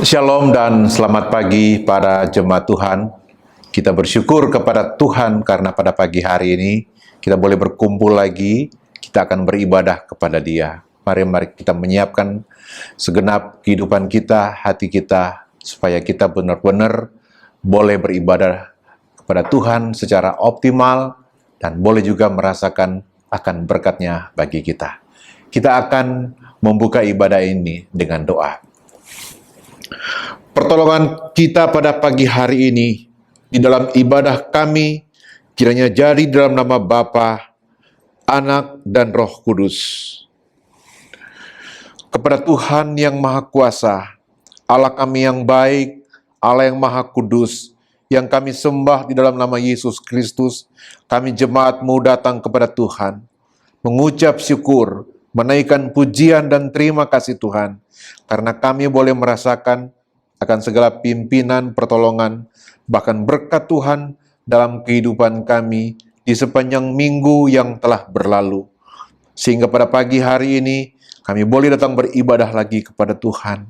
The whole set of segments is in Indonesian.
Shalom dan selamat pagi para jemaat Tuhan. Kita bersyukur kepada Tuhan karena pada pagi hari ini kita boleh berkumpul lagi, kita akan beribadah kepada Dia. Mari kita menyiapkan segenap kehidupan kita, hati kita, supaya kita benar-benar boleh beribadah kepada Tuhan secara optimal dan boleh juga merasakan akan berkat-Nya bagi kita. Kita akan membuka ibadah ini dengan doa. Pertolongan kita pada pagi hari ini di dalam ibadah kami kiranya jadi dalam nama Bapa, Anak, dan Roh Kudus. Kepada Tuhan yang Maha Kuasa, Allah kami yang baik, Allah yang Maha Kudus, yang kami sembah di dalam nama Yesus Kristus, kami jemaat-Mu datang kepada Tuhan, mengucap syukur, menaikkan pujian dan terima kasih Tuhan, karena kami boleh merasakan akan segala pimpinan, pertolongan, bahkan berkat Tuhan dalam kehidupan kami di sepanjang minggu yang telah berlalu. Sehingga pada pagi hari ini, kami boleh datang beribadah lagi kepada Tuhan.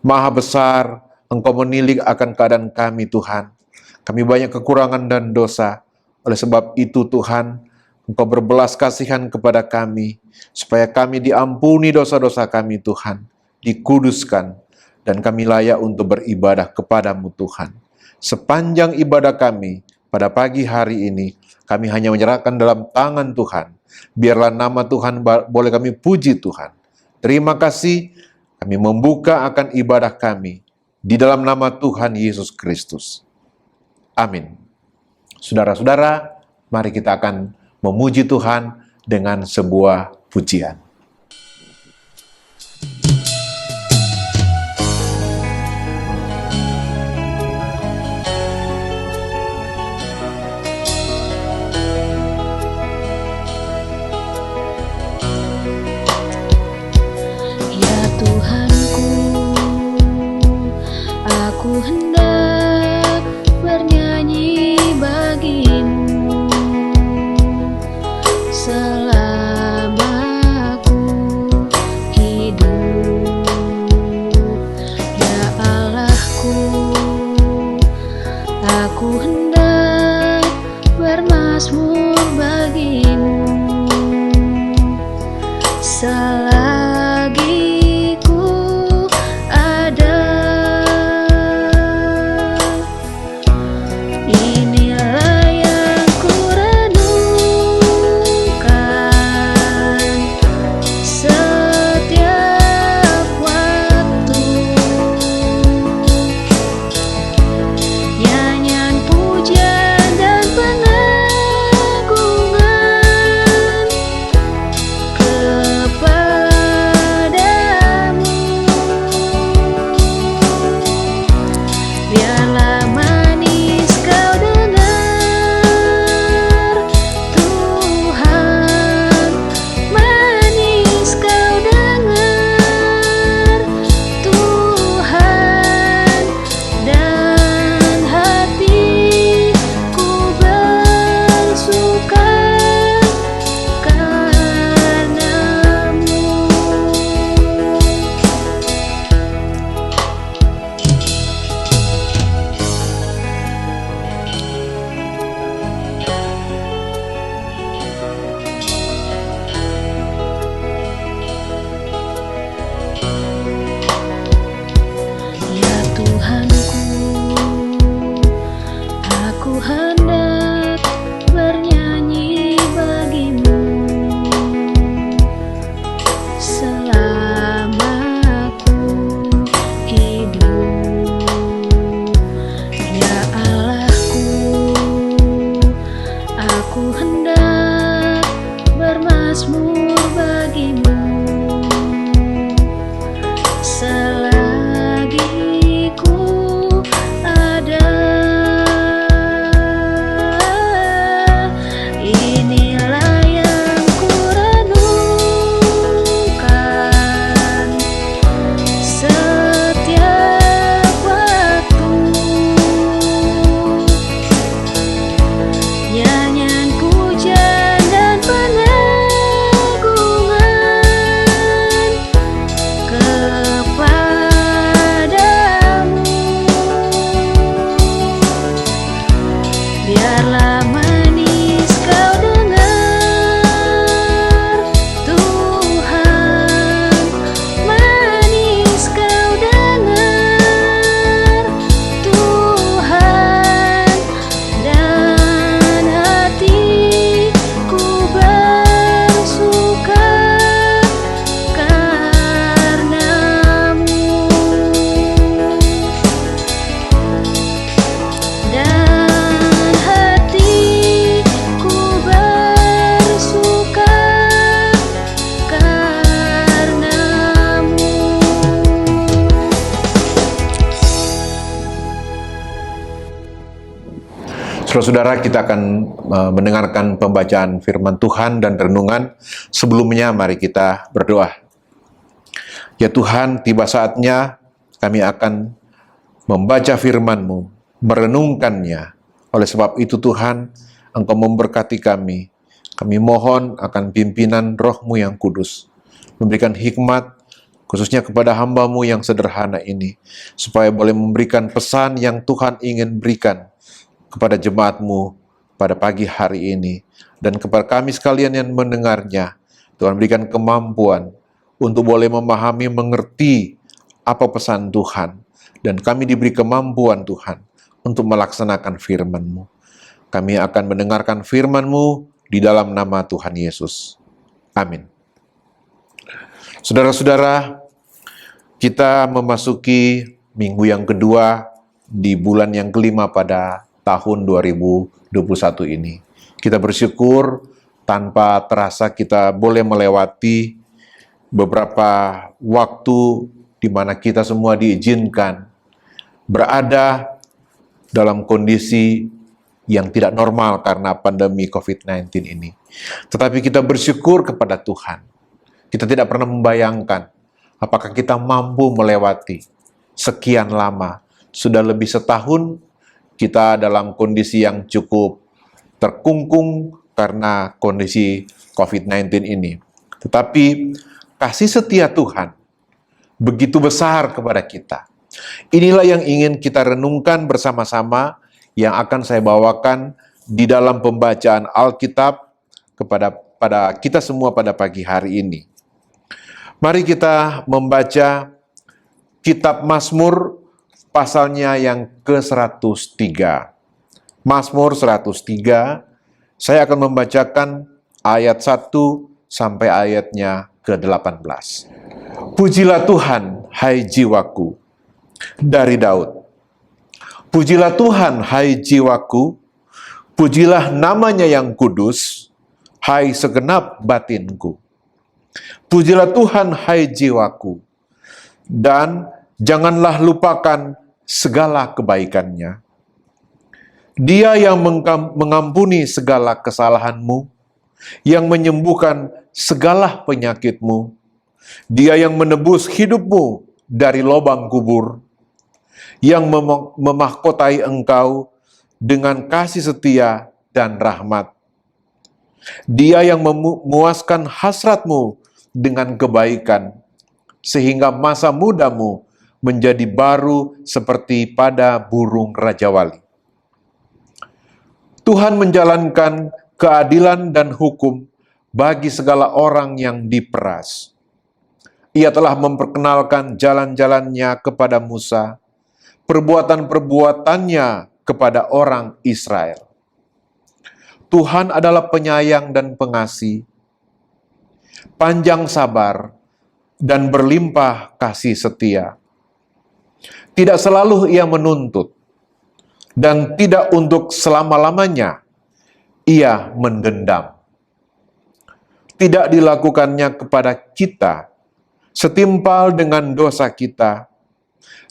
Maha besar, Engkau menilik akan keadaan kami Tuhan. Kami banyak kekurangan dan dosa. Oleh sebab itu Tuhan, Engkau berbelas kasihan kepada kami, supaya kami diampuni dosa-dosa kami Tuhan, dikuduskan, dan kami layak untuk beribadah kepadamu Tuhan. Sepanjang ibadah kami pada pagi hari ini, kami hanya menyerahkan dalam tangan Tuhan. Biarlah nama Tuhan boleh kami puji Tuhan. Terima kasih, kami membuka akan ibadah kami di dalam nama Tuhan Yesus Kristus. Amin. Saudara-saudara, mari kita akan memuji Tuhan dengan sebuah pujian. Aku hendak bernyanyi bagimu selama aku hidup, ya Allahku. Aku hendak bermazmur bagimu selagi ku ada. Inilah yang ku renungkan setiap waktu, nyanyian pujian dan pengagungan kepada Saudara-saudara, kita akan mendengarkan pembacaan firman Tuhan dan renungan. Sebelumnya, mari kita berdoa. Ya Tuhan, tiba saatnya kami akan membaca firman-Mu, merenungkannya. Oleh sebab itu Tuhan, Engkau memberkati kami. Kami mohon akan pimpinan Roh-Mu yang kudus, memberikan hikmat, khususnya kepada hamba-Mu yang sederhana ini, supaya boleh memberikan pesan yang Tuhan ingin berikan kepada jemaat-Mu pada pagi hari ini, dan kepada kami sekalian yang mendengarnya. Tuhan berikan kemampuan untuk boleh memahami, mengerti apa pesan Tuhan, dan kami diberi kemampuan Tuhan untuk melaksanakan firman-Mu. Kami akan mendengarkan firman-Mu di dalam nama Tuhan Yesus. Amin. Saudara-saudara, kita memasuki minggu yang kedua di bulan yang kelima pada tahun 2021 ini. Kita bersyukur tanpa terasa kita boleh melewati beberapa waktu di mana kita semua diizinkan berada dalam kondisi yang tidak normal karena pandemi COVID-19 ini. Tetapi kita bersyukur kepada Tuhan. Kita tidak pernah membayangkan apakah kita mampu melewati sekian lama. Sudah lebih setahun kita dalam kondisi yang cukup terkungkung karena kondisi COVID-19 ini. Tetapi kasih setia Tuhan begitu besar kepada kita. Inilah yang ingin kita renungkan bersama-sama, yang akan saya bawakan di dalam pembacaan Alkitab pada kita semua pada pagi hari ini. Mari kita membaca kitab Mazmur pasalnya yang ke-103. Mazmur 103, saya akan membacakan ayat 1 sampai ayatnya ke-18. Pujilah Tuhan, hai jiwaku, dari Daud. Pujilah Tuhan, hai jiwaku, pujilah namanya yang kudus, hai segenap batinku. Pujilah Tuhan, hai jiwaku, dan janganlah lupakan segala kebaikannya. Dia yang mengampuni segala kesalahanmu, yang menyembuhkan segala penyakitmu. Dia yang menebus hidupmu dari lubang kubur, yang memahkotai engkau dengan kasih setia dan rahmat. Dia yang memuaskan hasratmu dengan kebaikan, sehingga masa mudamu menjadi baru seperti pada burung rajawali. Tuhan menjalankan keadilan dan hukum bagi segala orang yang diperas. Ia telah memperkenalkan jalan-jalannya kepada Musa, perbuatan-perbuatannya kepada orang Israel. Tuhan adalah penyayang dan pengasih, panjang sabar, dan berlimpah kasih setia. Tidak selalu ia menuntut, dan tidak untuk selama-lamanya ia mendendam. Tidak dilakukannya kepada kita setimpal dengan dosa kita,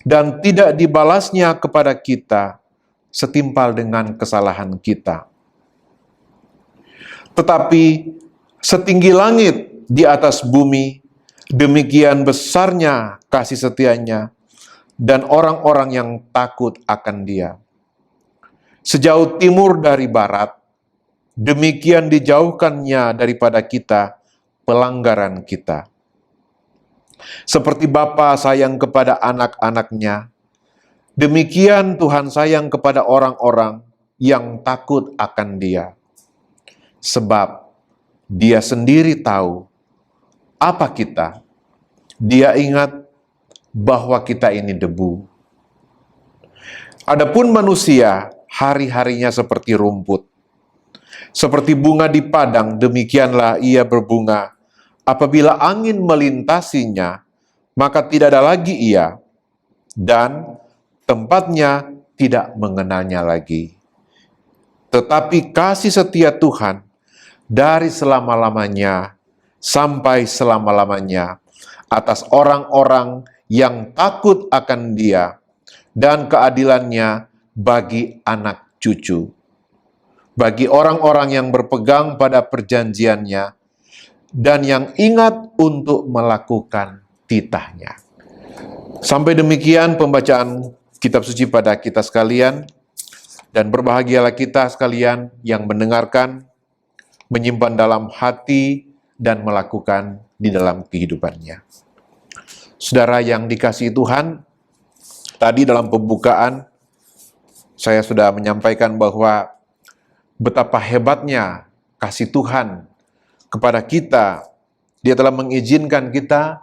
dan tidak dibalasnya kepada kita setimpal dengan kesalahan kita. Tetapi setinggi langit di atas bumi, demikian besarnya kasih setianya dan orang-orang yang takut akan Dia. Sejauh timur dari barat, demikian dijauhkannya daripada kita pelanggaran kita. Seperti Bapa sayang kepada anak-anaknya, demikian Tuhan sayang kepada orang-orang yang takut akan Dia. Sebab Dia sendiri tahu apa kita. Dia ingat bahwa kita ini debu. Adapun manusia, hari-harinya seperti rumput. Seperti bunga di padang, demikianlah ia berbunga. Apabila angin melintasinya, maka tidak ada lagi ia, dan tempatnya tidak mengenalnya lagi. Tetapi kasih setia Tuhan dari selama-lamanya sampai selama-lamanya atas orang-orang yang takut akan Dia, dan keadilannya bagi anak cucu. bagi orang-orang yang berpegang pada perjanjiannya dan yang ingat untuk melakukan titahnya. Sampai demikian pembacaan kitab suci pada kita sekalian, dan berbahagialah kita sekalian yang mendengarkan, menyimpan dalam hati, dan melakukan di dalam kehidupannya. Saudara yang dikasihi Tuhan, tadi dalam pembukaan saya sudah menyampaikan bahwa betapa hebatnya kasih Tuhan kepada kita. Dia telah mengizinkan kita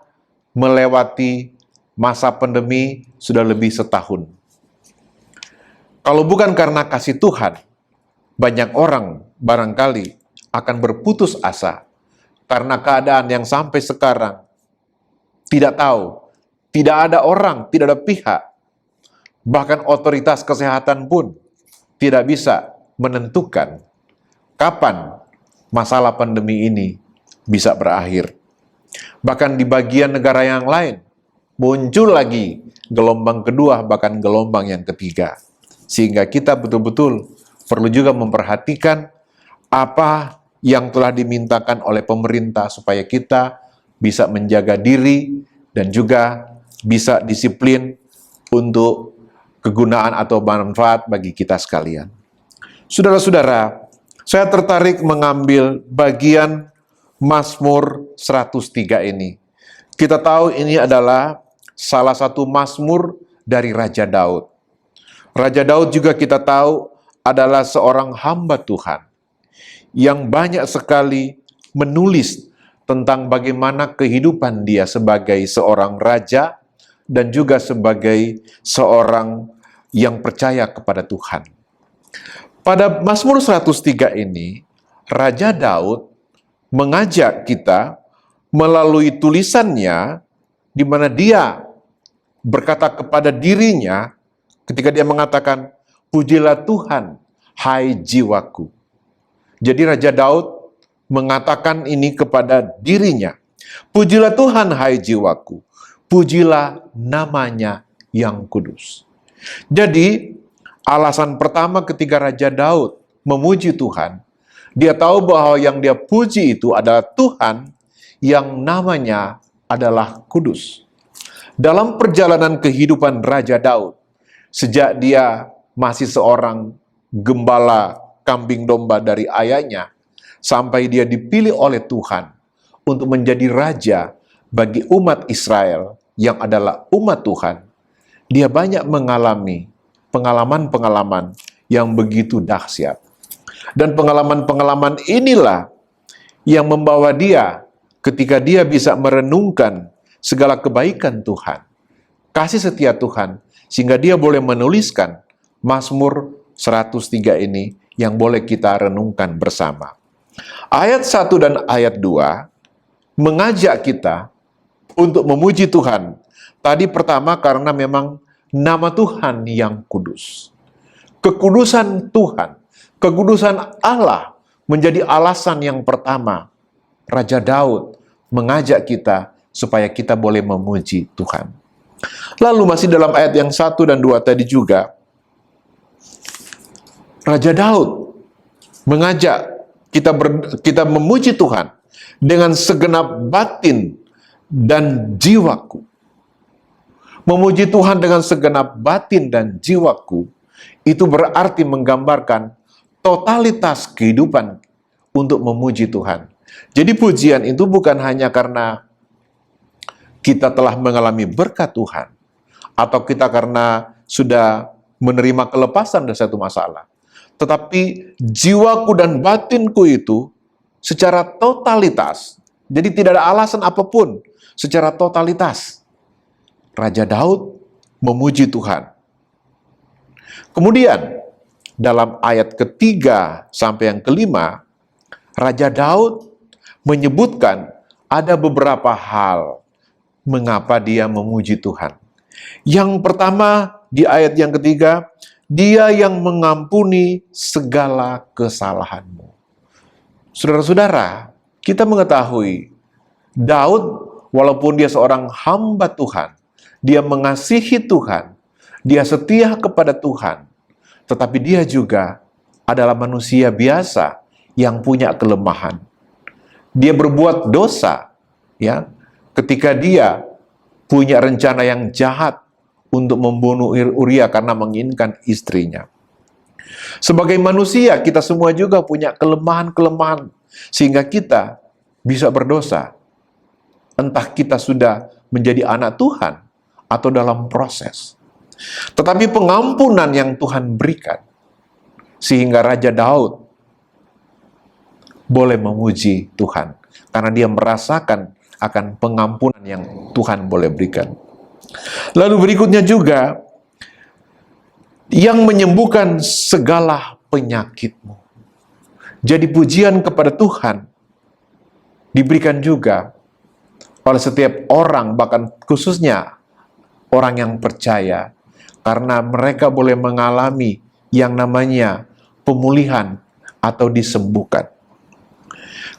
melewati masa pandemi sudah lebih setahun. Kalau bukan karena kasih Tuhan, banyak orang barangkali akan berputus asa karena keadaan yang sampai sekarang tidak tahu, tidak ada orang, tidak ada pihak, bahkan otoritas kesehatan pun tidak bisa menentukan kapan masalah pandemi ini bisa berakhir. Bahkan di bagian negara yang lain, muncul lagi gelombang kedua, bahkan gelombang yang ketiga. Sehingga kita betul-betul perlu juga memperhatikan apa yang telah dimintakan oleh pemerintah supaya kita bisa menjaga diri dan juga bisa disiplin untuk kegunaan atau manfaat bagi kita sekalian. Saudara-saudara, saya tertarik mengambil bagian Mazmur 103 ini. Kita tahu ini adalah salah satu Mazmur dari Raja Daud. Raja Daud juga kita tahu adalah seorang hamba Tuhan yang banyak sekali menulis tentang bagaimana kehidupan dia sebagai seorang raja dan juga sebagai seorang yang percaya kepada Tuhan. Pada Mazmur 103 ini, Raja Daud mengajak kita melalui tulisannya di mana dia berkata kepada dirinya ketika dia mengatakan, "Pujilah Tuhan, hai jiwaku." Jadi Raja Daud mengatakan ini kepada dirinya, "Pujilah Tuhan, hai jiwaku, pujilah namanya yang kudus." Jadi, alasan pertama ketika Raja Daud memuji Tuhan, dia tahu bahwa yang dia puji itu adalah Tuhan yang namanya adalah kudus. Dalam perjalanan kehidupan Raja Daud, sejak dia masih seorang gembala kambing domba dari ayahnya, sampai dia dipilih oleh Tuhan untuk menjadi raja bagi umat Israel yang adalah umat Tuhan, dia banyak mengalami pengalaman-pengalaman yang begitu dahsyat. Dan pengalaman-pengalaman inilah yang membawa dia ketika dia bisa merenungkan segala kebaikan Tuhan, kasih setia Tuhan, sehingga dia boleh menuliskan Mazmur 103 ini yang boleh kita renungkan bersama. Ayat 1 dan ayat 2 mengajak kita untuk memuji Tuhan. Tadi pertama karena memang nama Tuhan yang kudus. Kekudusan Tuhan, kekudusan Allah menjadi alasan yang pertama Raja Daud mengajak kita supaya kita boleh memuji Tuhan. Lalu masih dalam ayat yang 1 dan 2 tadi juga, Raja Daud mengajak kita memuji Tuhan dengan segenap batin dan jiwaku. Memuji Tuhan dengan segenap batin dan jiwaku, itu berarti menggambarkan totalitas kehidupan untuk memuji Tuhan. Jadi pujian itu bukan hanya karena kita telah mengalami berkat Tuhan, atau kita karena sudah menerima kelepasan dari satu masalah. Tetapi jiwaku dan batinku itu secara totalitas, jadi tidak ada alasan apapun, secara totalitas, Raja Daud memuji Tuhan. Kemudian, dalam ayat ketiga sampai yang kelima, Raja Daud menyebutkan ada beberapa hal mengapa dia memuji Tuhan. Yang pertama, di ayat yang ketiga, Dia yang mengampuni segala kesalahanmu. Saudara-saudara, kita mengetahui Daud, walaupun dia seorang hamba Tuhan, dia mengasihi Tuhan, dia setia kepada Tuhan, tetapi dia juga adalah manusia biasa yang punya kelemahan. Dia berbuat dosa, ya, ketika dia punya rencana yang jahat untuk membunuh Uria karena menginginkan istrinya. Sebagai manusia, kita semua juga punya kelemahan-kelemahan sehingga kita bisa berdosa. Entah kita sudah menjadi anak Tuhan atau dalam proses. Tetapi pengampunan yang Tuhan berikan, sehingga Raja Daud boleh memuji Tuhan, karena dia merasakan akan pengampunan yang Tuhan boleh berikan. Lalu berikutnya juga, yang menyembuhkan segala penyakitmu. Jadi pujian kepada Tuhan diberikan juga oleh setiap orang, bahkan khususnya orang yang percaya, karena mereka boleh mengalami yang namanya pemulihan atau disembuhkan.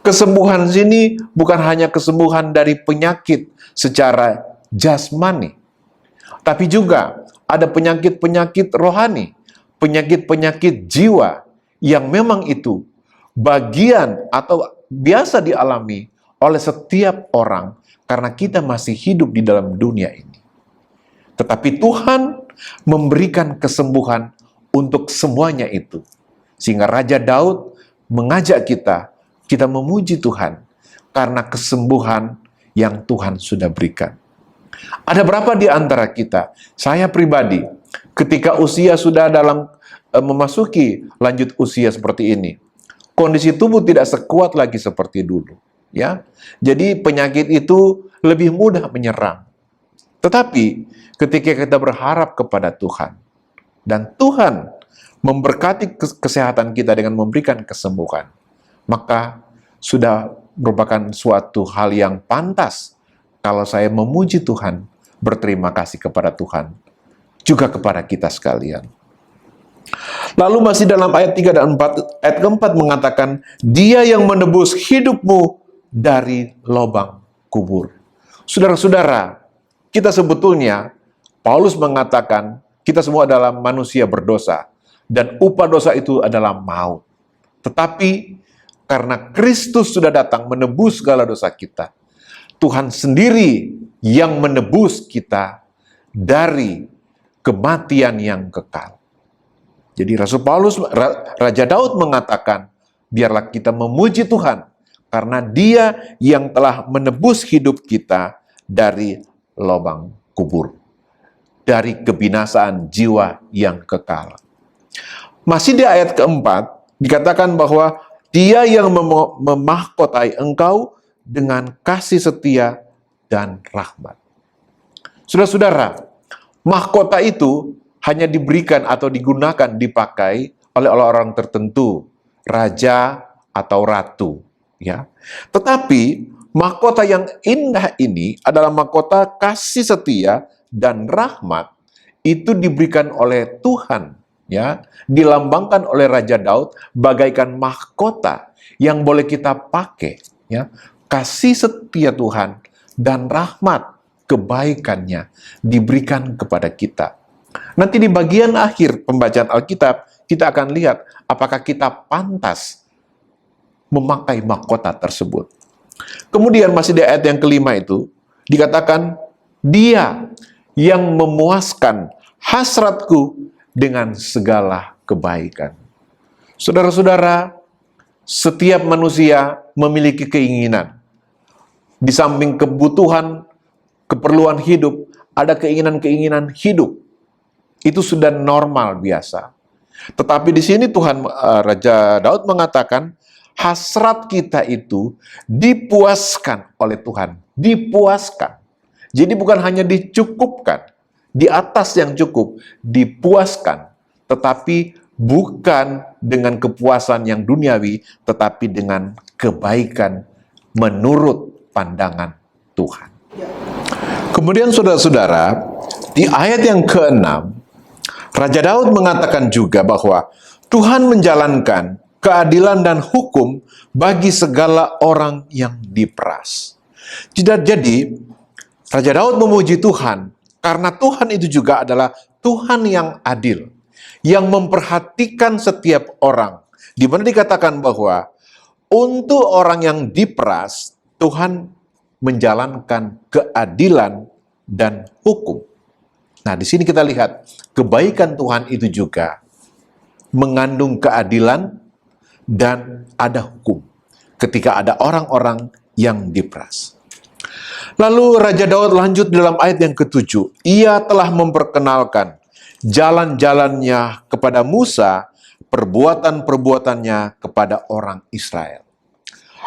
Kesembuhan sini bukan hanya kesembuhan dari penyakit secara jasmani, tapi juga ada penyakit-penyakit rohani, penyakit-penyakit jiwa yang memang itu bagian atau biasa dialami oleh setiap orang karena kita masih hidup di dalam dunia ini. Tetapi Tuhan memberikan kesembuhan untuk semuanya itu. Sehingga Raja Daud mengajak kita memuji Tuhan karena kesembuhan yang Tuhan sudah berikan. Ada berapa di antara kita? Saya pribadi, ketika usia sudah dalam memasuki lanjut usia seperti ini, kondisi tubuh tidak sekuat lagi seperti dulu, ya. Jadi penyakit itu lebih mudah menyerang. Tetapi ketika kita berharap kepada Tuhan dan Tuhan memberkati kesehatan kita dengan memberikan kesembuhan, maka sudah merupakan suatu hal yang pantas kalau saya memuji Tuhan, berterima kasih kepada Tuhan, juga kepada kita sekalian. Lalu masih dalam ayat 3 dan 4, ayat keempat mengatakan, Dia yang menebus hidupmu dari lubang kubur. Saudara-saudara, kita sebetulnya, Paulus mengatakan, kita semua adalah manusia berdosa, dan upah dosa itu adalah maut. Tetapi, karena Kristus sudah datang menebus segala dosa kita, Tuhan sendiri yang menebus kita dari kematian yang kekal. Jadi Rasul Paulus, Raja Daud mengatakan, biarlah kita memuji Tuhan, karena Dia yang telah menebus hidup kita dari lubang kubur, dari kebinasaan jiwa yang kekal. Masih di ayat keempat, dikatakan bahwa Dia yang memahkotai engkau dengan kasih setia dan rahmat. Saudara-saudara, mahkota itu hanya diberikan atau digunakan, dipakai oleh orang tertentu, raja atau ratu, ya. Tetapi mahkota yang indah ini adalah mahkota kasih setia dan rahmat, itu diberikan oleh Tuhan, ya, dilambangkan oleh Raja Daud bagaikan mahkota yang boleh kita pakai, ya. Kasih setia Tuhan dan rahmat kebaikannya diberikan kepada kita. Nanti di bagian akhir pembacaan Alkitab, kita akan lihat apakah kita pantas memakai mahkota tersebut. Kemudian masih di ayat yang kelima itu, dikatakan, Dia yang memuaskan hasratku dengan segala kebaikan. Saudara-saudara, setiap manusia memiliki keinginan. Di samping kebutuhan, keperluan hidup, ada keinginan-keinginan hidup. Itu sudah normal biasa. Tetapi di sini Tuhan, Raja Daud mengatakan, hasrat kita itu dipuaskan oleh Tuhan. Dipuaskan. Jadi bukan hanya dicukupkan, di atas yang cukup, dipuaskan. Tetapi bukan dengan kepuasan yang duniawi, tetapi dengan kebaikan menurut pandangan Tuhan. Kemudian saudara-saudara, di ayat yang ke-6, Raja Daud mengatakan juga bahwa Tuhan menjalankan keadilan dan hukum bagi segala orang yang diperas. Jadi, Raja Daud memuji Tuhan, karena Tuhan itu juga adalah Tuhan yang adil, yang memperhatikan setiap orang. Di mana dikatakan bahwa untuk orang yang diperas, Tuhan menjalankan keadilan dan hukum. Nah, di sini kita lihat kebaikan Tuhan itu juga mengandung keadilan dan ada hukum ketika ada orang-orang yang diperas. Lalu Raja Daud lanjut dalam ayat yang ke-7. Ia telah memperkenalkan jalan-jalannya kepada Musa, perbuatan-perbuatannya kepada orang Israel.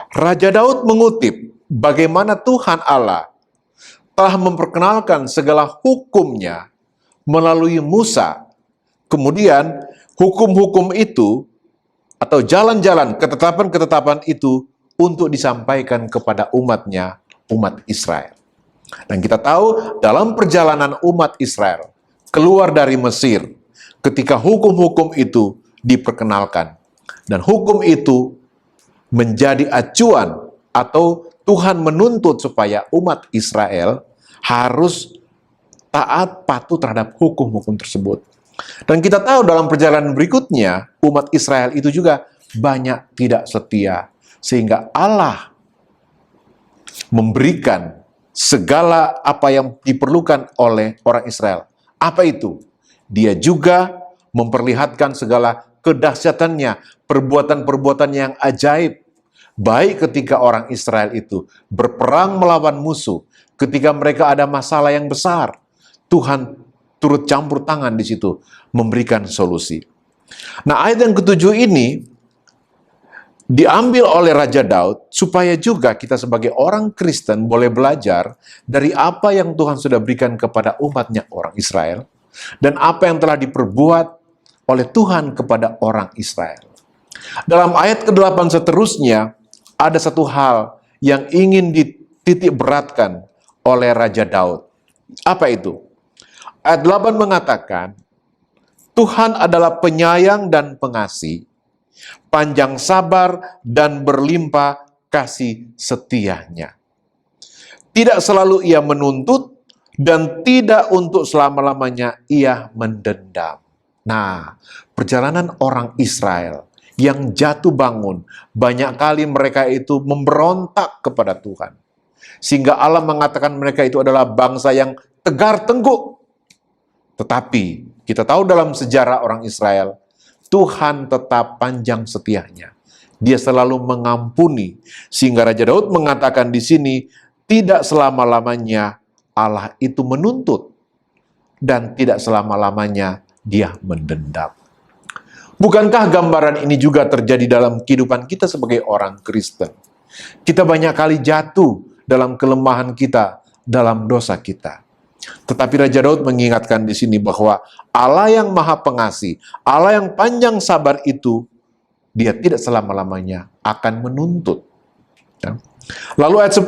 Raja Daud mengutip bagaimana Tuhan Allah telah memperkenalkan segala hukumnya melalui Musa. Kemudian hukum-hukum itu atau jalan-jalan, ketetapan-ketetapan itu untuk disampaikan kepada umatnya, umat Israel. Dan kita tahu dalam perjalanan umat Israel keluar dari Mesir, ketika hukum-hukum itu diperkenalkan. Dan hukum itu menjadi acuan atau Tuhan menuntut supaya umat Israel harus taat patuh terhadap hukum-hukum tersebut. Dan kita tahu dalam perjalanan berikutnya, umat Israel itu juga banyak tidak setia. Sehingga Allah memberikan segala apa yang diperlukan oleh orang Israel. Apa itu? Dia juga memperlihatkan segala kedahsyatannya, perbuatan-perbuatan yang ajaib. Baik ketika orang Israel itu berperang melawan musuh, ketika mereka ada masalah yang besar, Tuhan turut campur tangan di situ, memberikan solusi. Nah, ayat yang ke-7 ini diambil oleh Raja Daud supaya juga kita sebagai orang Kristen boleh belajar dari apa yang Tuhan sudah berikan kepada umatnya orang Israel dan apa yang telah diperbuat oleh Tuhan kepada orang Israel. Dalam ayat ke-8 seterusnya, ada satu hal yang ingin dititik beratkan oleh Raja Daud. Apa itu? Ayat 8 mengatakan, Tuhan adalah penyayang dan pengasih, panjang sabar dan berlimpah kasih setianya. Tidak selalu ia menuntut dan tidak untuk selama-lamanya ia mendendam. Nah, perjalanan orang Israel yang jatuh bangun, banyak kali mereka itu memberontak kepada Tuhan. Sehingga Allah mengatakan mereka itu adalah bangsa yang tegar tengkuk. Tetapi kita tahu dalam sejarah orang Israel, Tuhan tetap panjang setianya. Dia selalu mengampuni. Sehingga Raja Daud mengatakan di sini, tidak selama-lamanya Allah itu menuntut. Dan tidak selama-lamanya dia mendendam. Bukankah gambaran ini juga terjadi dalam kehidupan kita sebagai orang Kristen? Kita banyak kali jatuh dalam kelemahan kita, dalam dosa kita. Tetapi Raja Daud mengingatkan di sini bahwa Allah yang Maha Pengasih, Allah yang panjang sabar itu, dia tidak selama-lamanya akan menuntut. Ya. Lalu ayat 10,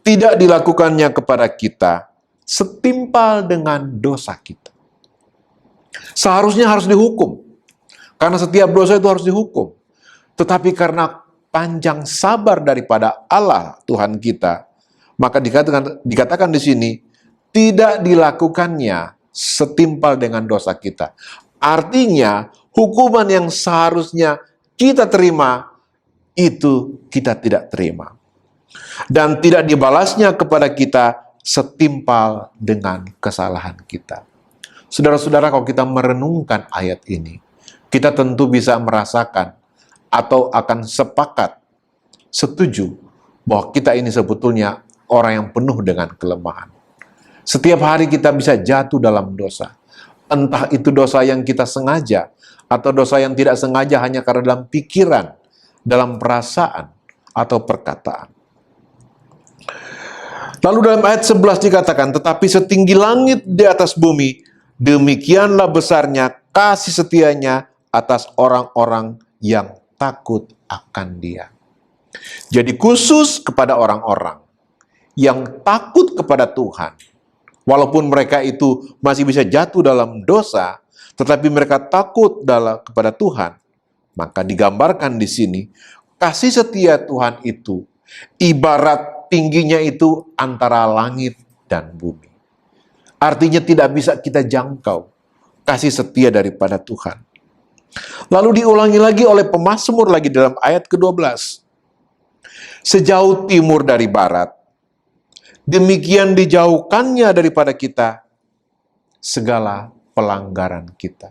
tidak dilakukannya kepada kita setimpal dengan dosa kita. Seharusnya harus dihukum. Karena setiap dosa itu harus dihukum. Tetapi karena panjang sabar daripada Allah Tuhan kita, maka dikatakan di sini, tidak dilakukannya setimpal dengan dosa kita. Artinya, hukuman yang seharusnya kita terima, itu kita tidak terima. Dan tidak dibalasnya kepada kita setimpal dengan kesalahan kita. Saudara-saudara, kalau kita merenungkan ayat ini, kita tentu bisa merasakan atau akan sepakat, setuju, bahwa kita ini sebetulnya orang yang penuh dengan kelemahan. Setiap hari kita bisa jatuh dalam dosa. Entah itu dosa yang kita sengaja, atau dosa yang tidak sengaja hanya karena dalam pikiran, dalam perasaan, atau perkataan. Lalu dalam ayat 11 dikatakan, tetapi setinggi langit di atas bumi, demikianlah besarnya kasih setianya atas orang-orang yang takut akan Dia. Jadi khusus kepada orang-orang yang takut kepada Tuhan, walaupun mereka itu masih bisa jatuh dalam dosa, tetapi mereka takut kepada Tuhan, maka digambarkan di sini, kasih setia Tuhan itu ibarat tingginya itu antara langit dan bumi. Artinya tidak bisa kita jangkau. kasih setia daripada Tuhan. Lalu diulangi lagi oleh pemazmur lagi dalam ayat ke-12. Sejauh timur dari barat, demikian dijauhkannya daripada kita segala pelanggaran kita.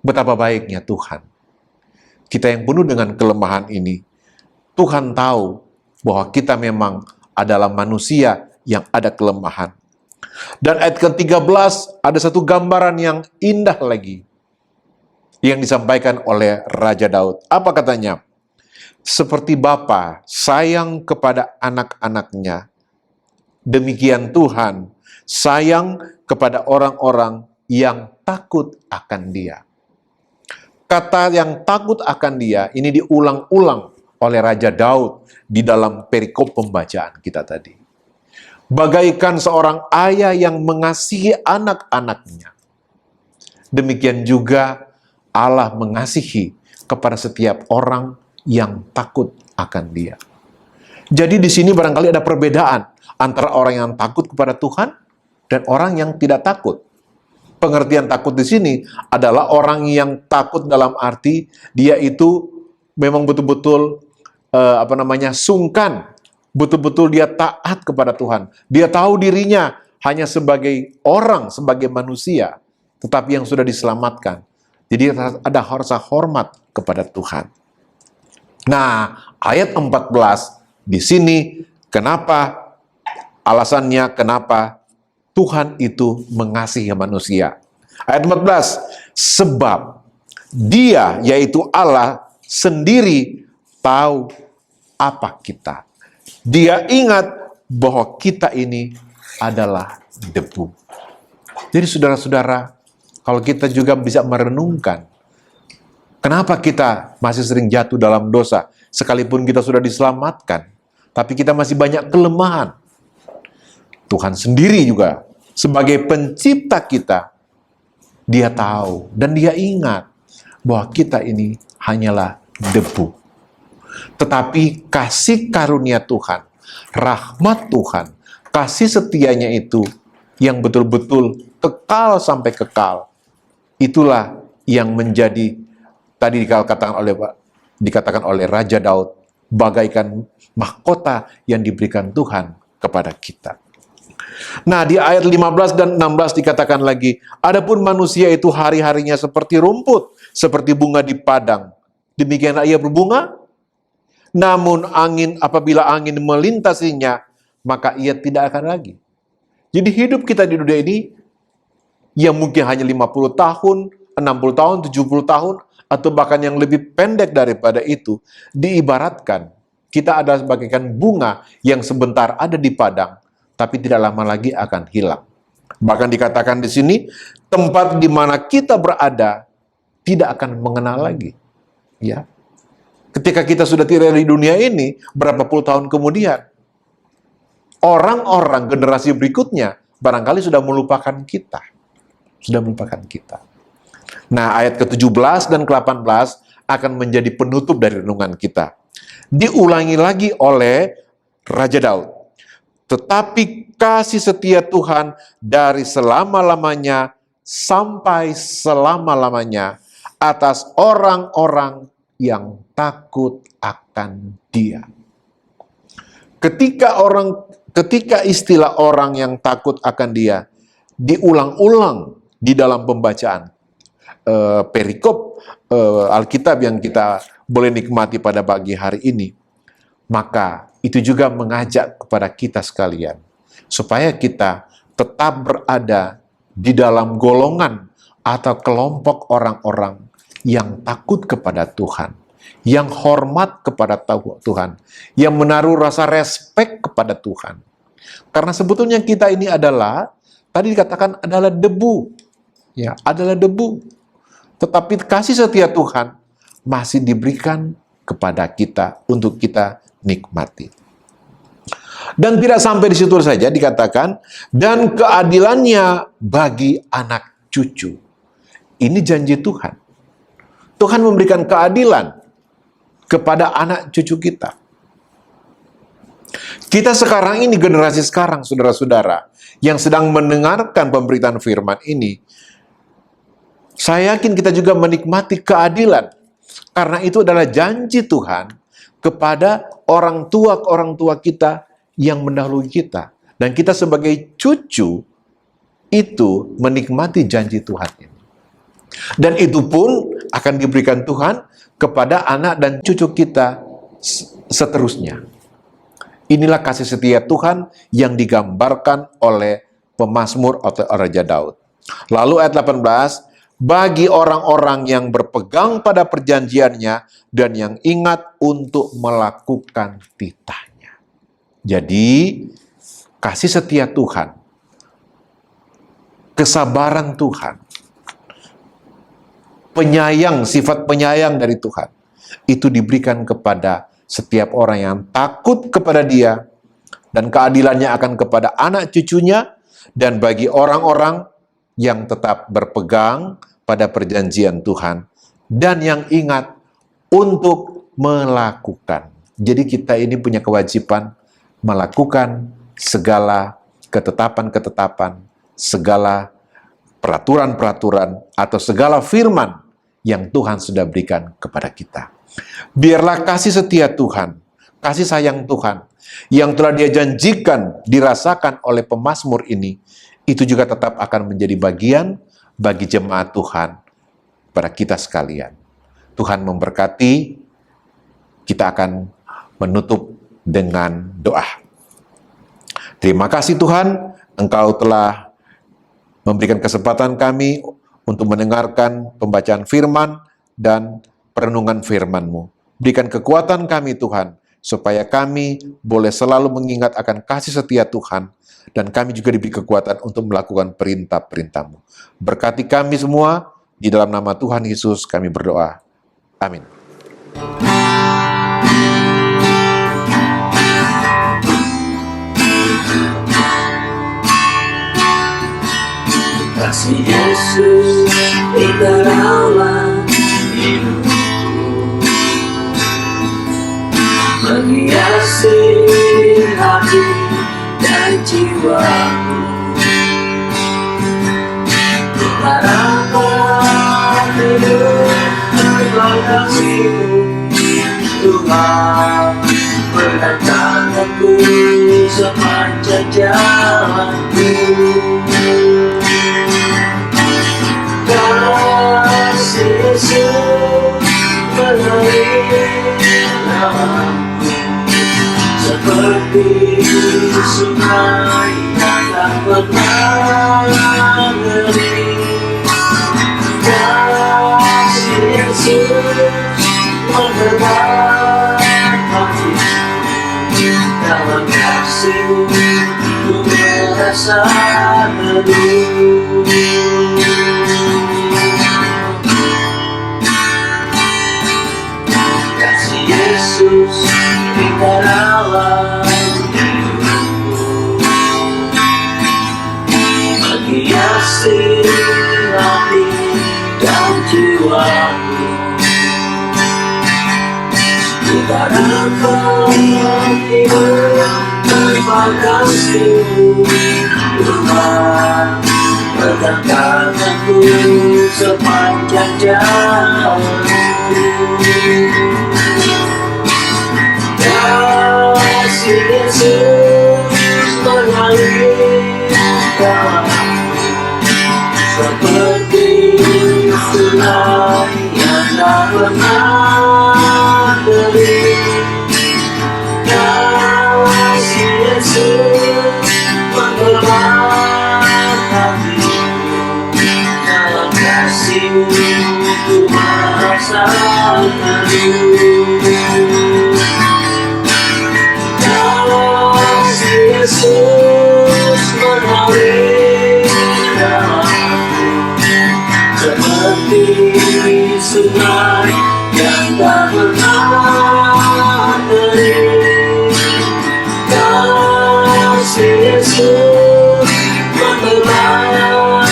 Betapa baiknya Tuhan. Kita yang penuh dengan kelemahan ini, Tuhan tahu bahwa kita memang adalah manusia yang ada kelemahan. Dan ayat ke-13 ada satu gambaran yang indah lagi yang disampaikan oleh Raja Daud. Apa katanya? Seperti Bapa sayang kepada anak-anaknya, demikian Tuhan sayang kepada orang-orang yang takut akan Dia. Kata yang takut akan Dia ini diulang-ulang oleh Raja Daud di dalam perikop pembacaan kita tadi. Bagaikan seorang ayah yang mengasihi anak-anaknya, demikian juga Allah mengasihi kepada setiap orang yang takut akan Dia. Jadi di sini barangkali ada perbedaan antara orang yang takut kepada Tuhan dan orang yang tidak takut. Pengertian takut di sini adalah orang yang takut dalam arti dia itu memang betul-betul sungkan, betul-betul dia taat kepada Tuhan. Dia tahu dirinya hanya sebagai orang, sebagai manusia, tetapi yang sudah diselamatkan. Jadi ada rasa hormat kepada Tuhan. Nah, ayat 14 di sini kenapa alasannya kenapa Tuhan itu mengasihi manusia. Ayat 14, sebab Dia yaitu Allah sendiri tahu apa kita. Dia ingat bahwa kita ini adalah debu. Jadi saudara-saudara, kalau kita juga bisa merenungkan kenapa kita masih sering jatuh dalam dosa, sekalipun kita sudah diselamatkan, tapi kita masih banyak kelemahan. Tuhan sendiri juga, sebagai pencipta kita, Dia tahu dan Dia ingat bahwa kita ini hanyalah debu. Tetapi kasih karunia Tuhan, rahmat Tuhan, kasih setianya itu yang betul-betul kekal sampai kekal, itulah yang menjadi tadi dikatakan oleh Raja Daud, bagaikan mahkota yang diberikan Tuhan kepada kita. Nah, di ayat 15 dan 16 dikatakan lagi, adapun manusia itu hari-harinya seperti rumput, seperti bunga di padang. Demikianlah ia berbunga, namun apabila angin melintasinya, maka ia tidak akan lagi. Jadi hidup kita di dunia ini, yang mungkin hanya 50 tahun, 60 tahun, 70 tahun, atau bahkan yang lebih pendek daripada itu, diibaratkan kita adalah bagaikan bunga yang sebentar ada di padang, tapi tidak lama lagi akan hilang. Bahkan dikatakan di sini, tempat di mana kita berada tidak akan mengenal lagi. Ya, ketika kita sudah tidak di dunia ini, berapa puluh tahun kemudian, orang-orang generasi berikutnya barangkali sudah melupakan kita. Sudah melupakan kita. Nah, ayat ke-17 dan ke-18 akan menjadi penutup dari renungan kita. Diulangi lagi oleh Raja Daud. Tetapi kasih setia Tuhan dari selama-lamanya sampai selama-lamanya atas orang-orang yang takut akan Dia. Ketika istilah orang yang takut akan Dia diulang-ulang di dalam pembacaan perikop Alkitab yang kita boleh nikmati pada pagi hari ini, maka itu juga mengajak kepada kita sekalian supaya kita tetap berada di dalam golongan atau kelompok orang-orang yang takut kepada Tuhan, yang hormat kepada Tuhan, yang menaruh rasa respek kepada Tuhan. Karena sebetulnya kita ini adalah, tadi dikatakan adalah debu, ya, adalah debu. Tetapi kasih setia Tuhan masih diberikan kepada kita untuk kita nikmati. Dan tidak sampai di situ saja, dikatakan, dan keadilannya bagi anak cucu. Ini janji Tuhan. Tuhan memberikan keadilan kepada anak cucu kita. Kita sekarang ini, generasi sekarang, saudara-saudara, yang sedang mendengarkan pemberitaan firman ini, Saya yakin kita juga menikmati keadilan. Karena itu adalah janji Tuhan kepada orang tua kita yang mendahului kita. Dan kita sebagai cucu itu menikmati janji Tuhan ini. Dan itu pun akan diberikan Tuhan kepada anak dan cucu kita seterusnya. Inilah kasih setia Tuhan yang digambarkan oleh pemazmur atau Raja Daud. Lalu ayat 18, bagi orang-orang yang berpegang pada perjanjiannya dan yang ingat untuk melakukan titahnya. Jadi, kasih setia Tuhan, kesabaran Tuhan, sifat penyayang dari Tuhan, itu diberikan kepada setiap orang yang takut kepada Dia, dan keadilannya akan kepada anak cucunya, dan bagi orang-orang yang tetap berpegang pada perjanjian Tuhan, dan yang ingat untuk melakukan. Jadi kita ini punya kewajiban melakukan segala ketetapan-ketetapan, segala peraturan-peraturan, atau segala firman yang Tuhan sudah berikan kepada kita. Biarlah kasih setia Tuhan, kasih sayang Tuhan, yang telah Dia janjikan dirasakan oleh pemazmur ini, itu juga tetap akan menjadi bagian bagi jemaat Tuhan pada kita sekalian. Tuhan memberkati. Kita akan menutup dengan doa. Terima kasih Tuhan, Engkau telah memberikan kesempatan kami untuk mendengarkan pembacaan firman dan perenungan firman-Mu. Berikan kekuatan kami Tuhan, supaya kami boleh selalu mengingat akan kasih setia Tuhan, dan kami juga diberi kekuatan untuk melakukan perintah-perintah-Mu. Berkati kami semua, di dalam nama Tuhan Yesus kami berdoa. Amin. Kasih Yesus di dalam hidupku, menghiasi hati dan jiwaku. Harapan hidup berbang kasih-Mu, Tuhan, menantang aku sepanjang jalanku. Kasih Yesus mengalir namaku, seperti sungai yang tak pernah mengering. Kasih Yesus mengerak hatiku, dalam kasih-Mu ku merasa teduh. Kasih Yesus di dalam hidupku, menghiasi hati dan jiwaku. Kubarkan hidup berbang kasih-Mu, Tuhan, pegangkan aku sepanjang jalanku. Kasih Yesus mengalir dalamku, seperti sungai yang tak pernah kering. Kasih Yesus menggerak hatiku, dalam kasih-Mu ku merasa teduh. Kasih Yesus mengalir dalamku, seperti sungai yang tak pernah kering. Kasih Yesus menggerak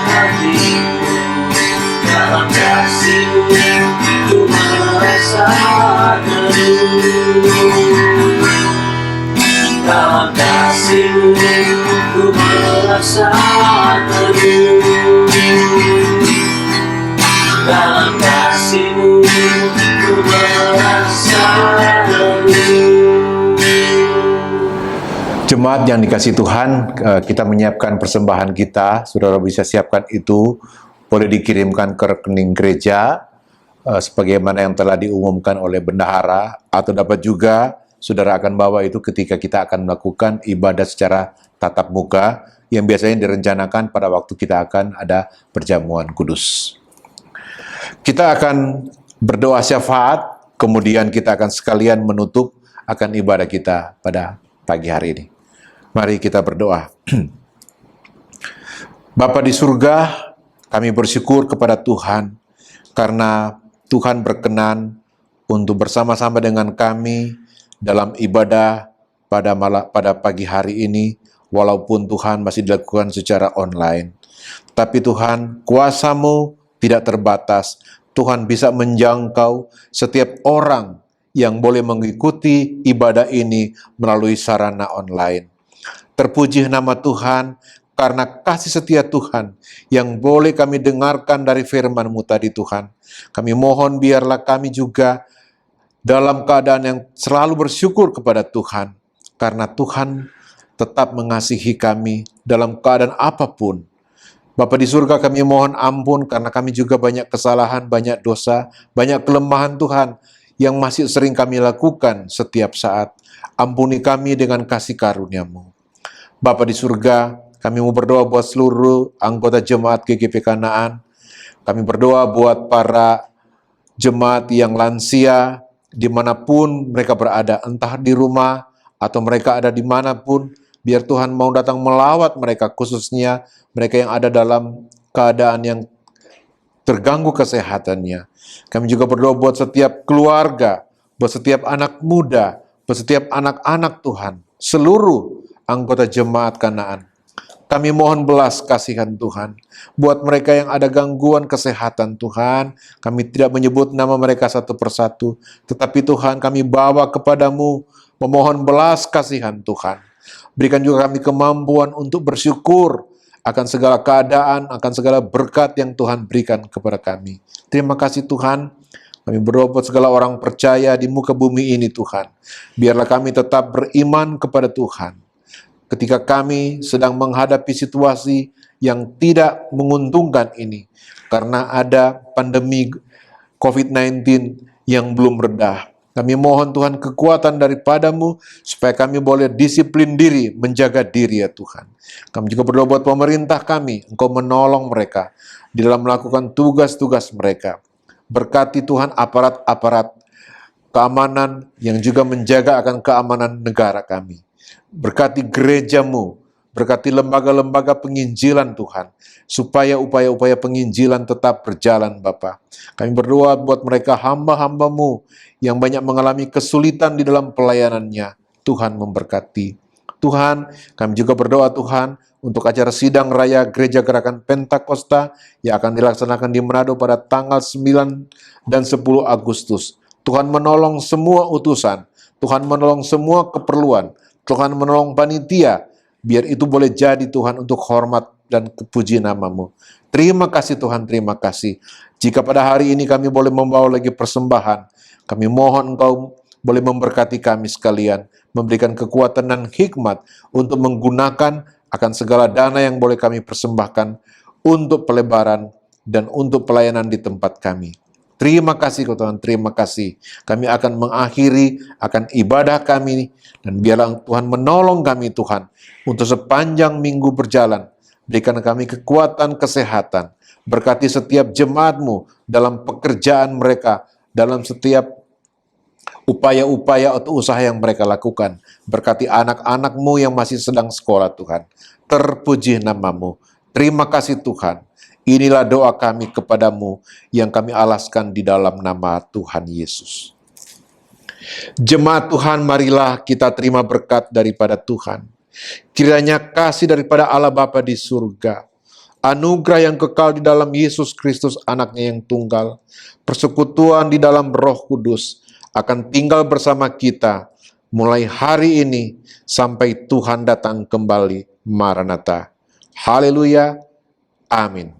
hatiku, dalam kasih-Mu ku merasa teduh. Dalam kasih-Mu ku merasa teduh. Jemaat yang dikasih Tuhan, kita menyiapkan persembahan kita. Saudara bisa siapkan itu, boleh dikirimkan ke rekening gereja, sebagaimana yang telah diumumkan oleh bendahara, atau dapat juga saudara akan bawa itu ketika kita akan melakukan ibadah secara tatap muka, yang biasanya direncanakan pada waktu kita akan ada perjamuan kudus. Kita akan berdoa syafaat, kemudian kita akan sekalian menutup akan ibadah kita pada pagi hari ini. Mari kita berdoa. Bapa di surga, kami bersyukur kepada Tuhan karena Tuhan berkenan untuk bersama-sama dengan kami dalam ibadah pada pagi hari ini, walaupun Tuhan masih dilakukan secara online. Tapi Tuhan, kuasa-Mu tidak terbatas. Tuhan bisa menjangkau setiap orang yang boleh mengikuti ibadah ini melalui sarana online. Terpuji nama Tuhan, karena kasih setia Tuhan yang boleh kami dengarkan dari firman-Mu tadi Tuhan. Kami mohon biarlah kami juga dalam keadaan yang selalu bersyukur kepada Tuhan, karena Tuhan tetap mengasihi kami dalam keadaan apapun. Bapa di surga, kami mohon ampun karena kami juga banyak kesalahan, banyak dosa, banyak kelemahan Tuhan yang masih sering kami lakukan setiap saat. Ampuni kami dengan kasih karunia-Mu. Bapa di surga, kami mau berdoa buat seluruh anggota jemaat GGP Kanaan. Kami berdoa buat para jemaat yang lansia, dimanapun mereka berada, entah di rumah atau mereka ada dimanapun, biar Tuhan mau datang melawat mereka, khususnya mereka yang ada dalam keadaan yang terganggu kesehatannya. Kami juga berdoa buat setiap keluarga, buat setiap anak muda, buat setiap anak-anak Tuhan, seluruh anggota jemaat Kanaan. Kami mohon belas kasihan Tuhan. Buat mereka yang ada gangguan kesehatan Tuhan, kami tidak menyebut nama mereka satu persatu. Tetapi Tuhan, kami bawa kepadamu, memohon belas kasihan Tuhan. Berikan juga kami kemampuan untuk bersyukur akan segala keadaan, akan segala berkat yang Tuhan berikan kepada kami. Terima kasih Tuhan. Kami berdoa buat segala orang percaya di muka bumi ini Tuhan. Biarlah kami tetap beriman kepada Tuhan. Ketika kami sedang menghadapi situasi yang tidak menguntungkan ini, karena ada pandemi COVID-19 yang belum reda. Kami mohon Tuhan kekuatan daripada-Mu, supaya kami boleh disiplin diri, menjaga diri ya Tuhan. Kami juga berdoa buat pemerintah kami, Engkau menolong mereka di dalam melakukan tugas-tugas mereka. Berkati Tuhan aparat-aparat keamanan yang juga menjaga akan keamanan negara kami. Berkati gereja-Mu, berkati lembaga-lembaga penginjilan Tuhan, supaya upaya-upaya penginjilan tetap berjalan Bapa. Kami berdoa buat mereka hamba-hamba-Mu yang banyak mengalami kesulitan di dalam pelayanannya. Tuhan memberkati. Tuhan, kami juga berdoa Tuhan untuk acara sidang raya Gereja Gerakan Pentakosta yang akan dilaksanakan di Manado pada tanggal 9 dan 10 Agustus. Tuhan menolong semua utusan, Tuhan menolong semua keperluan, Tuhan menolong panitia, biar itu boleh jadi Tuhan untuk hormat dan kepuji nama-Mu. Terima kasih Tuhan, terima kasih. Jika pada hari ini kami boleh membawa lagi persembahan, kami mohon Engkau boleh memberkati kami sekalian, memberikan kekuatan dan hikmat untuk menggunakan akan segala dana yang boleh kami persembahkan untuk pelebaran dan untuk pelayanan di tempat kami. Terima kasih Tuhan, terima kasih. Kami akan mengakhiri akan ibadah kami, dan biarlah Tuhan menolong kami Tuhan, untuk sepanjang minggu berjalan. Berikan kami kekuatan, kesehatan. Berkati setiap jemaat-Mu dalam pekerjaan mereka, dalam setiap upaya-upaya atau usaha yang mereka lakukan. Berkati anak-anak-Mu yang masih sedang sekolah Tuhan. Terpuji nama-Mu. Terima kasih Tuhan. Inilah doa kami kepadamu yang kami alaskan di dalam nama Tuhan Yesus. Jemaat Tuhan, marilah kita terima berkat daripada Tuhan. Kiranya kasih daripada Allah Bapa di surga, anugerah yang kekal di dalam Yesus Kristus anaknya yang tunggal, persekutuan di dalam Roh Kudus akan tinggal bersama kita mulai hari ini sampai Tuhan datang kembali. Maranatha. Haleluya. Amin.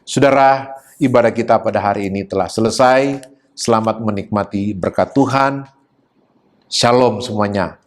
Saudara, ibadah kita pada hari ini telah selesai. Selamat menikmati berkat Tuhan. Shalom semuanya.